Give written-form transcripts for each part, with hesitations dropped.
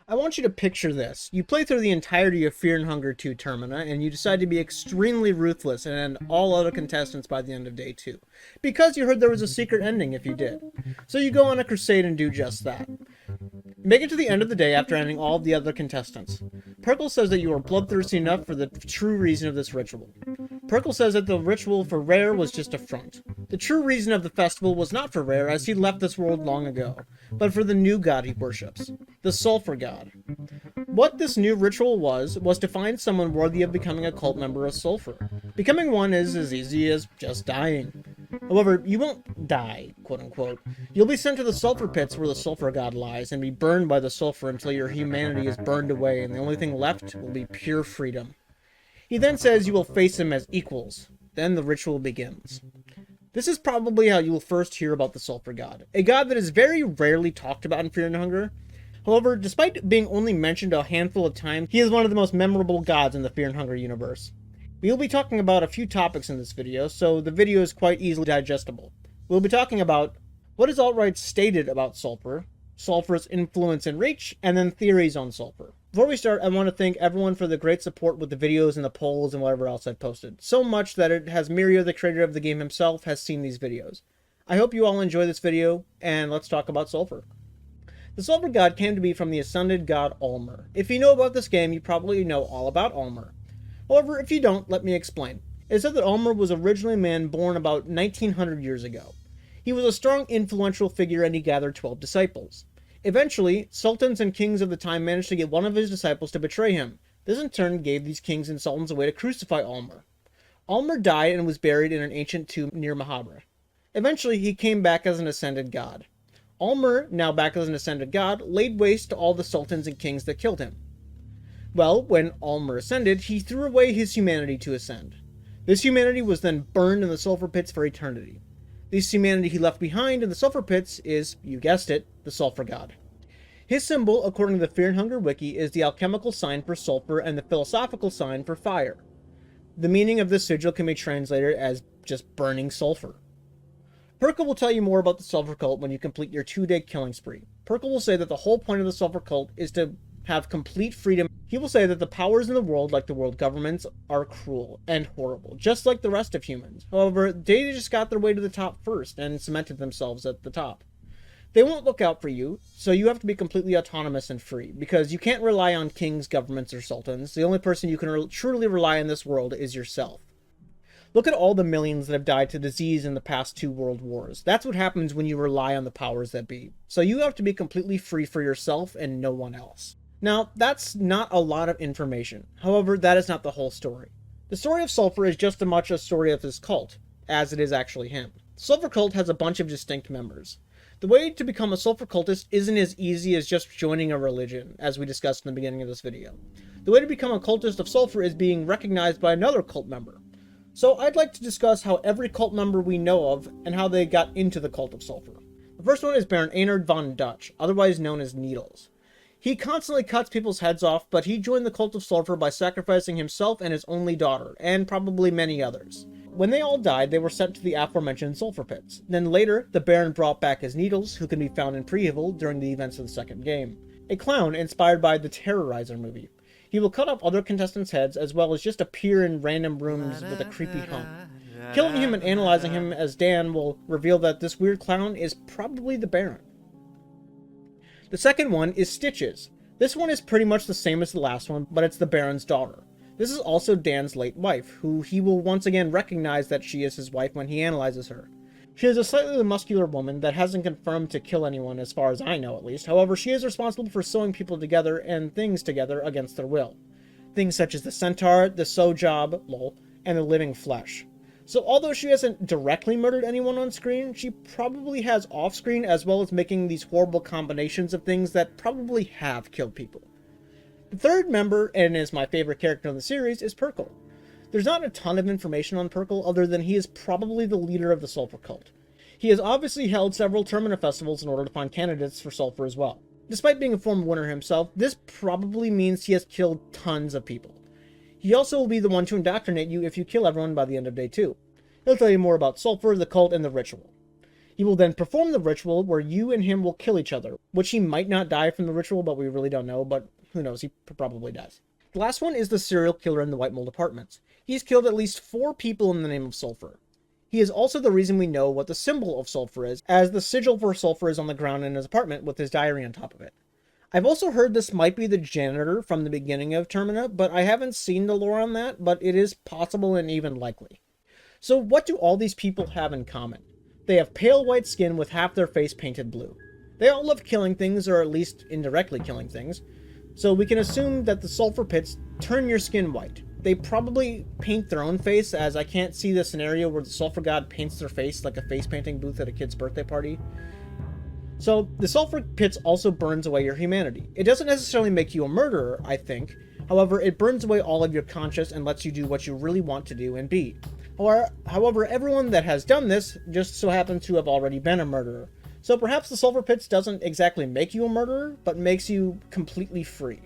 I want you to picture this. You play through the entirety of Fear and Hunger 2 Termina, and you decide to be extremely ruthless and end all other contestants by the end of day 2. Because you heard there was a secret ending if you did. So you go on a crusade and do just that. Make it to the end of the day after ending all of the other contestants. Perkle says that you are bloodthirsty enough for the true reason of this ritual. Perkle says that the ritual for Rare was just a front. The true reason of the festival was not for Rare, as he left this world long ago, but for the new god he worships, the Sulfur God. What this new ritual was to find someone worthy of becoming a cult member of Sulfur. Becoming one is as easy as just dying. However, you won't die, quote-unquote. You'll be sent to the sulfur pits where the Sulfur God lies, and be burned by the sulfur until your humanity is burned away, and the only thing left will be pure freedom. He then says you will face him as equals. Then the ritual begins. This is probably how you will first hear about the Sulfur God, a god that is very rarely talked about in Fear and Hunger. However, despite being only mentioned a handful of times, he is one of the most memorable gods in the Fear and Hunger universe. We will be talking about a few topics in this video, so the video is quite easily digestible. We'll be talking about what is alt-right stated about Sulfur, Sulfur's influence and reach, and then theories on Sulfur. Before we start, I want to thank everyone for the great support with the videos and the polls and whatever else I've posted. So much that it has Mirio, the creator of the game himself, has seen these videos. I hope you all enjoy this video, and let's talk about Sulfur. The Sulfur God came to be from the ascended god Alll-Merr. If you know about this game, you probably know all about Alll-Merr. However, if you don't, let me explain. It is said that Alll-Merr was originally a man born about 1900 years ago. He was a strong, influential figure and he gathered 12 disciples. Eventually, sultans and kings of the time managed to get one of his disciples to betray him. This in turn gave these kings and sultans a way to crucify Alll-Merr. Alll-Merr died and was buried in an ancient tomb near Mahabra. Eventually, he came back as an ascended god. Alll-Merr, now back as an ascended god, laid waste to all the sultans and kings that killed him. Well, when Alll-Merr ascended, he threw away his humanity to ascend. This humanity was then burned in the sulfur pits for eternity. This humanity he left behind in the sulfur pits is, you guessed it, the Sulfur God. His symbol, according to the Fear and Hunger wiki, is the alchemical sign for sulfur and the philosophical sign for fire. The meaning of this sigil can be translated as just burning sulfur. Perkle will tell you more about the Sulfur Cult when you complete your 2-day killing spree. Perkle will say that the whole point of the Sulfur Cult is to have complete freedom. He will say that the powers in the world, like the world governments, are cruel and horrible, just like the rest of humans. However, they just got their way to the top first and cemented themselves at the top. They won't look out for you, so you have to be completely autonomous and free, because you can't rely on kings, governments, or sultans. The only person you can truly rely on in this world is yourself. Look at all the millions that have died to disease in the past 2 world wars. That's what happens when you rely on the powers that be. So you have to be completely free for yourself and no one else. Now, that's not a lot of information. However, that is not the whole story. The story of Sulfur is just as much a story of his cult, as it is actually him. The Sulfur Cult has a bunch of distinct members. The way to become a Sulfur Cultist isn't as easy as just joining a religion, as we discussed in the beginning of this video. The way to become a cultist of Sulfur is being recognized by another cult member. So I'd like to discuss how every cult member we know of and how they got into the cult of Sulfur. The first one is Baron Einhard von Dutch, otherwise known as Needles. He constantly cuts people's heads off, but he joined the cult of Sulfur by sacrificing himself and his only daughter, and probably many others. When they all died, they were sent to the aforementioned sulfur pits. Then later, the Baron brought back his Needles, who can be found in Pre-Evil during the events of the second game. A clown inspired by the Terrorizer movie. He will cut off other contestants' heads, as well as just appear in random rooms with a creepy hum. Killing him and analyzing him as Dan will reveal that this weird clown is probably the Baron. The second one is Stitches. This one is pretty much the same as the last one, but it's the Baron's daughter. This is also Dan's late wife, who he will once again recognize that she is his wife when he analyzes her. She is a slightly muscular woman that hasn't confirmed to kill anyone as far as I know at least. However, she is responsible for sewing people together and things together against their will. Things such as the centaur, the sew job, lol, and the living flesh. So although she hasn't directly murdered anyone on screen, she probably has off-screen as well as making these horrible combinations of things that probably have killed people. The third member, and is my favorite character in the series, is Perkle. There's not a ton of information on Perkle other than he is probably the leader of the Sulfur Cult. He has obviously held several Termina festivals in order to find candidates for Sulfur as well. Despite being a former winner himself, this probably means he has killed tons of people. He also will be the one to indoctrinate you if you kill everyone by the end of day 2. He'll tell you more about Sulfur, the cult, and the ritual. He will then perform the ritual where you and him will kill each other, which he might not die from the ritual, but we really don't know, but who knows, he probably does. The last one is the serial killer in the White Mold Apartments. He's killed at least 4 people in the name of Sulfur. He is also the reason we know what the symbol of Sulfur is, as the sigil for Sulfur is on the ground in his apartment with his diary on top of it. I've also heard this might be the janitor from the beginning of Termina, but I haven't seen the lore on that, but it is possible and even likely. So what do all these people have in common? They have pale white skin with half their face painted blue. They all love killing things, or at least indirectly killing things, so we can assume that the sulfur pits turn your skin white. They probably paint their own face, as I can't see the scenario where the Sulfur God paints their face like a face painting booth at a kid's birthday party. So, the sulfur pits also burns away your humanity. It doesn't necessarily make you a murderer, I think. However, it burns away all of your conscience and lets you do what you really want to do and be. However, everyone that has done this just so happens to have already been a murderer. So perhaps the sulfur pits doesn't exactly make you a murderer, but makes you completely free.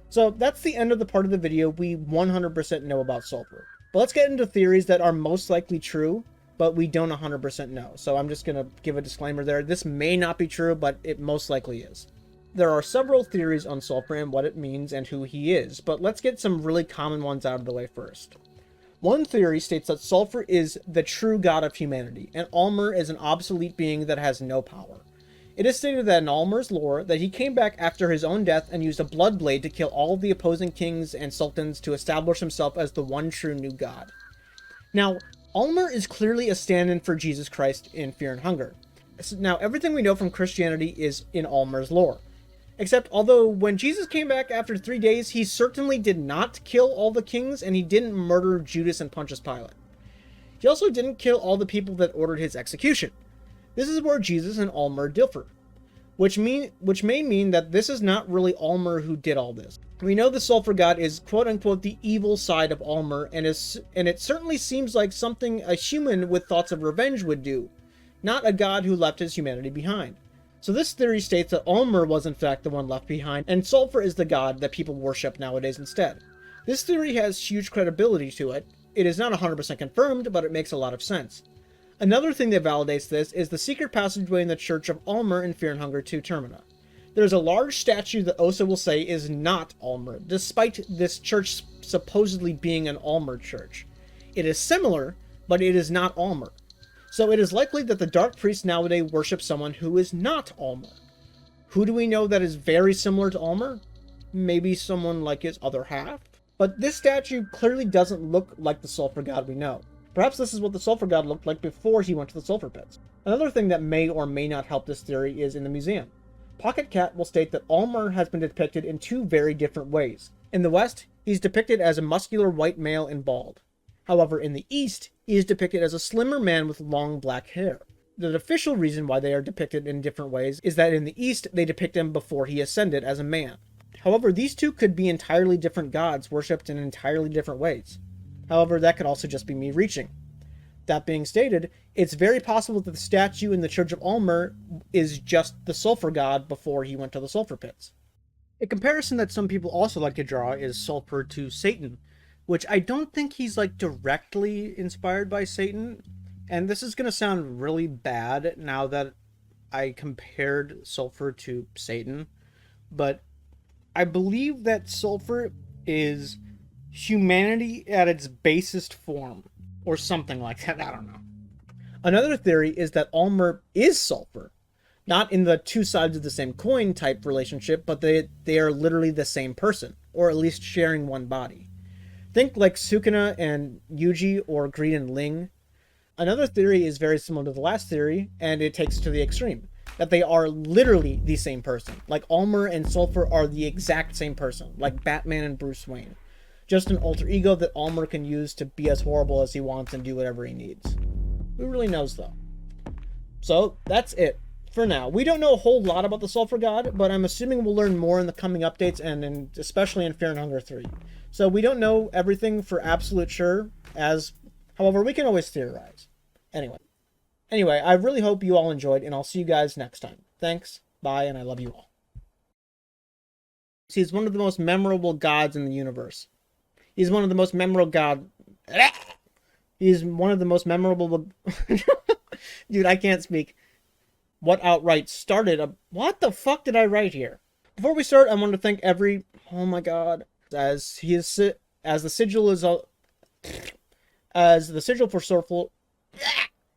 So that's the end of the part of the video we 100% know about sulfur. But let's get into theories that are most likely true, but we don't 100% know. So I'm just going to give a disclaimer there. This may not be true, but it most likely is. There are several theories on sulfur and what it means and who he is, but let's get some really common ones out of the way first. One theory states that Sulfur is the true god of humanity, and Alll-Merr is an obsolete being that has no power. It is stated that in Alll-Merr's lore that he came back after his own death and used a blood blade to kill all of the opposing kings and sultans to establish himself as the one true new god. Now, Alll-Merr is clearly a stand-in for Jesus Christ in Fear and Hunger. Now, everything we know from Christianity is in Alll-Merr's lore. Except, although when Jesus came back after 3 days, he certainly did not kill all the kings, and he didn't murder Judas and Pontius Pilate. He also didn't kill all the people that ordered his execution. This is where Jesus and Alll-Merr differ, which may mean that this is not really Alll-Merr who did all this. We know the Sulfur God is quote-unquote the evil side of Alll-Merr, and it certainly seems like something a human with thoughts of revenge would do, not a god who left his humanity behind. So this theory states that Alll-Merr was in fact the one left behind, and Sulfur is the god that people worship nowadays instead. This theory has huge credibility to it. It is not 100% confirmed, but it makes a lot of sense. Another thing that validates this is the secret passageway in the Church of Alll-Merr in Fear and Hunger 2 Termina. There's a large statue that Osa will say is not Alll-Merr, despite this church supposedly being an Alll-Merr church. It is similar, but it is not Alll-Merr. So it is likely that the Dark Priest nowadays worship someone who is not Alll-Merr. Who do we know that is very similar to Alll-Merr? Maybe someone like his other half? But this statue clearly doesn't look like the Sulfur God we know. Perhaps this is what the Sulfur God looked like before he went to the Sulfur Pits. Another thing that may or may not help this theory is in the museum. Pocket Cat will state that Alll-Merr has been depicted in 2 very different ways. In the West, he's depicted as a muscular white male and bald. However, in the East, he is depicted as a slimmer man with long black hair. The official reason why they are depicted in different ways is that in the East, they depict him before he ascended as a man. However, these two could be entirely different gods worshipped in entirely different ways. However, that could also just be me reaching. That being stated, it's very possible that the statue in the Church of Alll-Merr is just the Sulfur God before he went to the Sulfur Pits. A comparison that some people also like to draw is Sulfur to Satan, which I don't think he's like directly inspired by Satan. And this is going to sound really bad now that I compared Sulfur to Satan, but I believe that Sulfur is humanity at its basest form, or something like that, I don't know. Another theory is that Alll-Merr is Sulfur, not in the 2 sides of the same coin type relationship, but they are literally the same person, or at least sharing one body. Think like Sukuna and Yuji, or Greed and Ling. Another theory is very similar to the last theory, and it takes it to the extreme, that they are literally the same person. Like Alll-Merr and Sulfur are the exact same person, like Batman and Bruce Wayne. Just an alter ego that Alll-Merr can use to be as horrible as he wants and do whatever he needs. Who really knows, though? So, that's it for now. We don't know a whole lot about the Sulfur God, but I'm assuming we'll learn more in the coming updates, and especially in Fear and Hunger 3. So we don't know everything for absolute sure, however, we can always theorize. Anyway, I really hope you all enjoyed, and I'll see you guys next time. Thanks, bye, and I love you all. He's one of the most memorable gods in the universe. He's one of the most memorable He's one of the most memorable... Dude, I can't speak. What outright started a... What the fuck did I write here? Before we start, I want to thank every... Oh my god. As the sigil for Sulfur...